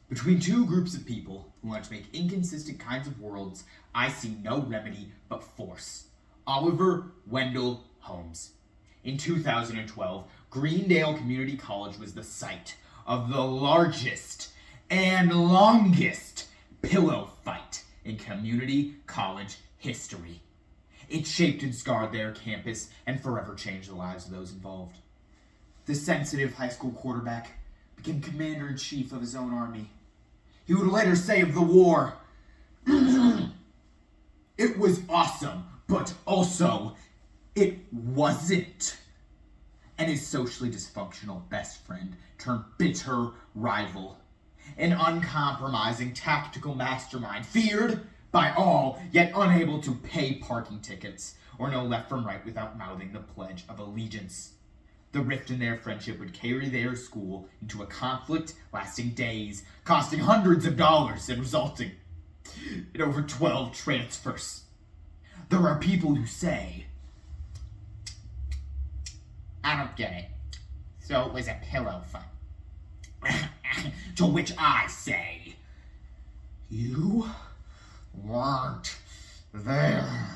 Between two groups of people who want to make inconsistent kinds of worlds, I see no remedy but force. Oliver Wendell Holmes. In 2012, Greendale Community College was the site of the largest and longest pillow fight in community college history. It shaped and scarred their campus and forever changed the lives of those involved. The sensitive high school quarterback became commander-in-chief of his own army. He would later say of the war, "It was awesome, but also, it wasn't." And his socially dysfunctional best friend turned bitter rival. An uncompromising tactical mastermind, feared by all, yet unable to pay parking tickets or know left from right without mouthing the Pledge of Allegiance. The rift in their friendship would carry their school into a conflict lasting days, costing hundreds of dollars and resulting in over 12 transfers. There are people who say, "I don't get it. So it was a pillow fight." To which I say, you weren't there.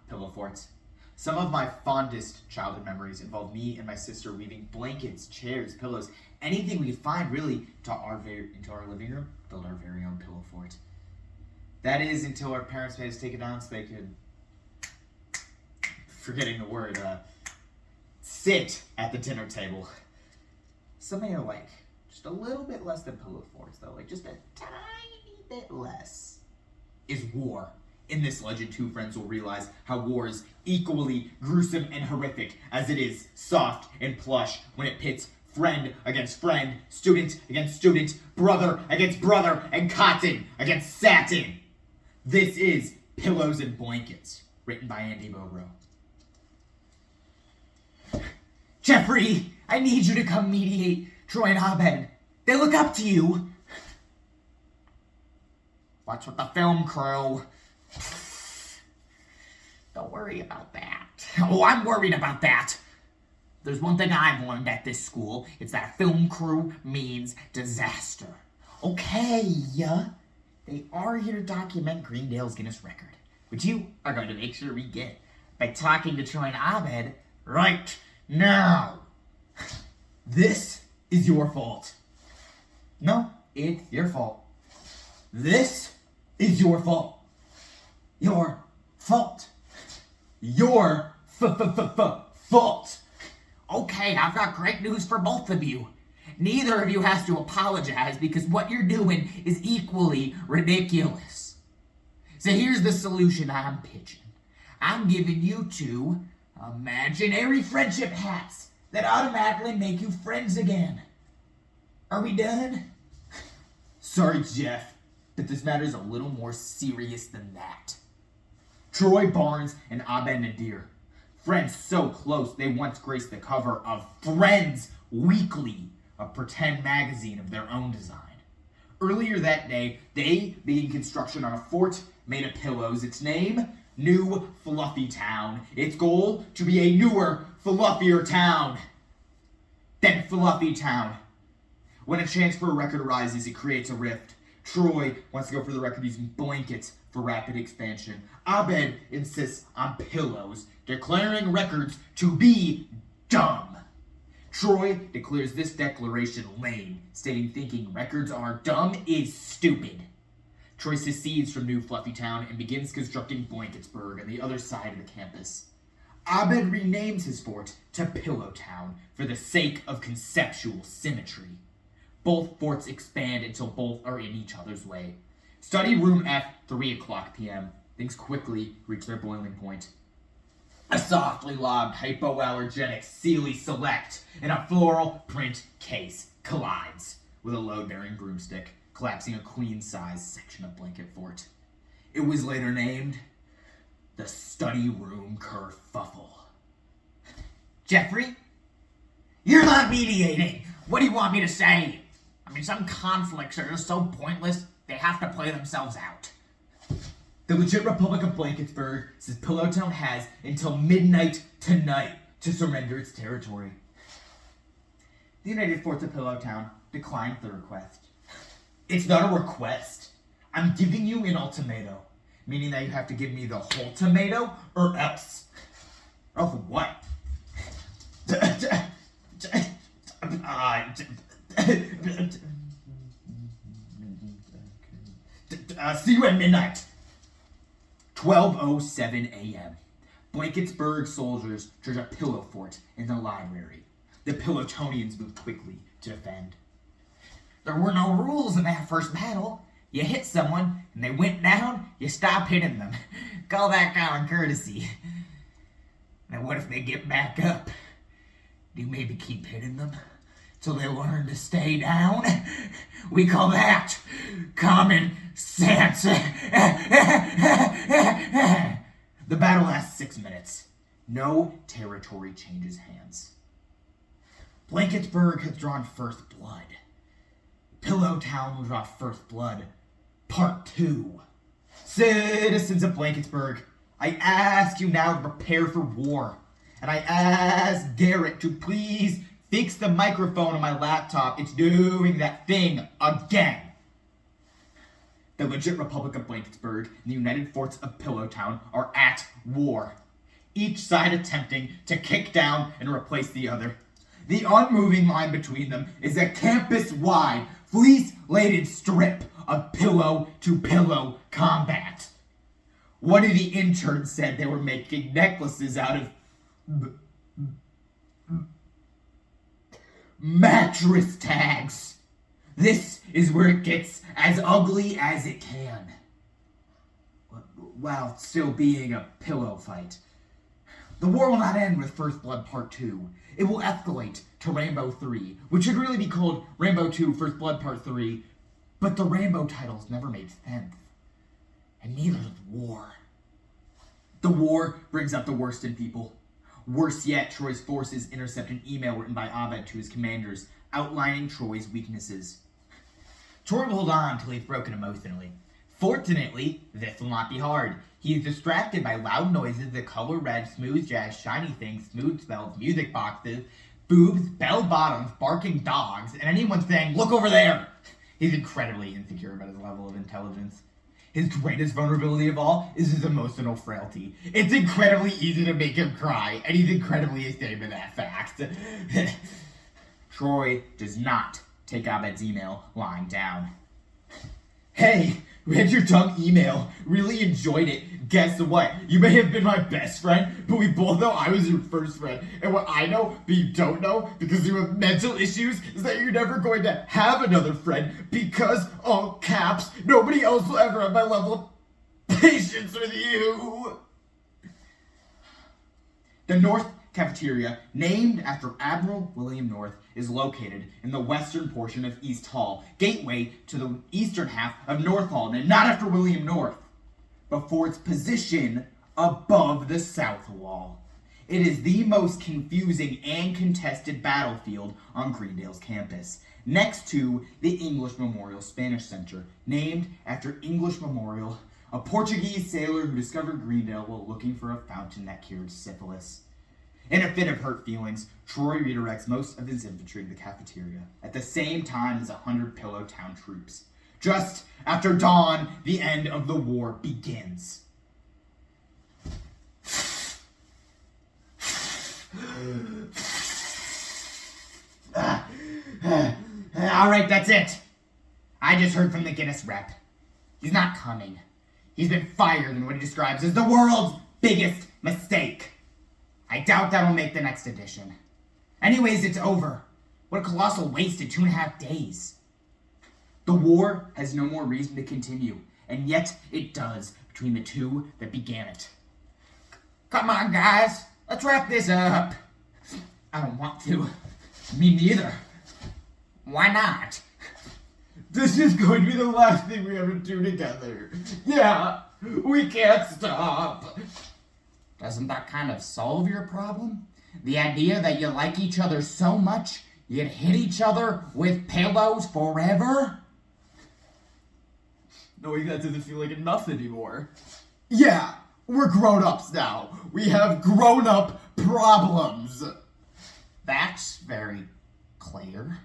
Pillow forts. Some of my fondest childhood memories involve me and my sister weaving blankets, chairs, pillows, anything we could find really into our living room, build our very own pillow fort. That is until our parents made us take it down so they could, forgetting the word, sit at the dinner table. Something I like, just a little bit less than pillow forts though, like just a tiny bit less, is war. In this legend, two friends will realize how war is equally gruesome and horrific as it is soft and plush when it pits friend against friend, student against student, brother against brother, and cotton against satin. This is Pillows and Blankets, written by Andy Bobrow. Jeffrey, I need you to come mediate Troy and Abed. They look up to you. What's with the film crew? Don't worry about that. Oh, I'm worried about that. There's one thing I've learned at this school. It's that a film crew means disaster. Okay, they are here to document Greendale's Guinness record, which you are going to make sure we get by talking to Troy and Abed right now. This is your fault. No, it's your fault. This is your fault. Your fault. Your fault. Okay, I've got great news for both of you. Neither of you has to apologize because what you're doing is equally ridiculous. So here's the solution I'm pitching. I'm giving you two imaginary friendship hats that automatically make you friends again. Are we done? Sorry, Jeff, but this matter is a little more serious than that. Troy Barnes and Abed Nadir, friends so close they once graced the cover of Friends Weekly, a pretend magazine of their own design. Earlier that day, they began construction on a fort made of pillows. Its name, New Fluffy Town. Its goal, to be a newer, fluffier town than Fluffy Town. When a chance for a record arises, it creates a rift. Troy wants to go for the record using blankets for rapid expansion. Abed insists on pillows, declaring records to be dumb. Troy declares this declaration lame, stating thinking records are dumb is stupid. Troy secedes from New Fluffy Town and begins constructing Blanketsburg on the other side of the campus. Abed renames his fort to Pillow Town for the sake of conceptual symmetry. Both forts expand until both are in each other's way. Study room F, 3 o'clock p.m. Things quickly reach their boiling point. A softly logged hypoallergenic Sealy Select in a floral print case collides with a load-bearing broomstick, collapsing a queen-size section of blanket fort. It was later named the Study Room Kerfuffle. Jeffrey? You're not mediating! What do you want me to say? I mean, some conflicts are just so pointless, they have to play themselves out. The legit Republic of Blanketsburg says Pillowtown has until midnight tonight to surrender its territory. The United Forts of Pillow Town declined the request. It's not a request. I'm giving you an ultimatum, meaning that you have to give me the whole tomato or else. Or else what? See you at midnight. 12:07 a.m. Blanketsburg soldiers charge a pillow fort in the library. The Pillowtonians moved quickly to defend. There were no rules in that first battle. You hit someone and they went down, you stop hitting them. Call that common courtesy. Now what if they get back up? Do you maybe keep hitting them till they learn to stay down? We call that common sense. The battle lasts 6 minutes. No territory changes hands. Blanketsburg has drawn first blood. Pillow Town will draw first blood. Part 2. Citizens of Blanketsburg, I ask you now to prepare for war. And I ask Garrett to please fix the microphone on my laptop. It's doing that thing again. The legit Republic of Blanketsburg and the United Forts of Pillow Town are at war. Each side attempting to kick down and replace the other. The unmoving line between them is a campus-wide, fleece-laden strip of pillow-to-pillow combat. One of the interns said they were making necklaces out of mattress tags. This is where it gets as ugly as it can, while still being a pillow fight. The war will not end with First Blood Part 2. It will escalate to Rambo 3, which should really be called Rambo 2 First Blood Part 3, but the Rambo titles never made sense. And neither does war. The war brings out the worst in people. Worse yet, Troy's forces intercept an email written by Abed to his commanders, outlining Troy's weaknesses. Troy will hold on until he's broken emotionally. Fortunately, this will not be hard. He is distracted by loud noises, the color red, smooth jazz, shiny things, smooth spells, music boxes, boobs, bell bottoms, barking dogs, and anyone saying, "Look over there!" He's incredibly insecure about his level of intelligence. His greatest vulnerability of all is his emotional frailty. It's incredibly easy to make him cry, and he's incredibly ashamed of that fact. Troy does not take Abed's email lying down. Hey, read your dumb email. Really enjoyed it. Guess what? You may have been my best friend, but we both know I was your first friend. And what I know, but you don't know, because you have mental issues, is that you're never going to have another friend, because, all caps, nobody else will ever have my level of patience with you. The North Cafeteria, named after Admiral William North, is located in the western portion of East Hall, gateway to the eastern half of North Hall, and not after William North, but for its position above the south wall. It is the most confusing and contested battlefield on Greendale's campus, next to the English Memorial Spanish Center, named after English Memorial, a Portuguese sailor who discovered Greendale while looking for a fountain that cured syphilis. In a fit of hurt feelings, Troy redirects most of his infantry to the cafeteria, at the same time as 100 Pillow Town troops. Just after dawn, the end of the war begins. Alright, that's it. I just heard from the Guinness rep. He's not coming. He's been fired in what he describes as the world's biggest mistake. I doubt that'll make the next edition. Anyways, it's over. What a colossal waste of 2.5 days. The war has no more reason to continue, and yet it does between the two that began it. Come on, guys. Let's wrap this up. I don't want to. Me neither. Why not? This is going to be the last thing we ever do together. Yeah, we can't stop. Doesn't that kind of solve your problem? The idea that you like each other so much, you'd hit each other with pillows forever? Knowing that doesn't feel like enough anymore. Yeah, we're grown-ups now. We have grown-up problems. That's very Claire.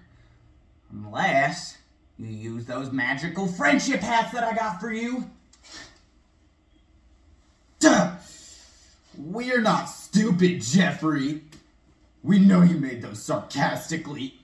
Unless you use those magical friendship hats that I got for you. Duh! We're not stupid, Jeffrey. We know you made those sarcastically.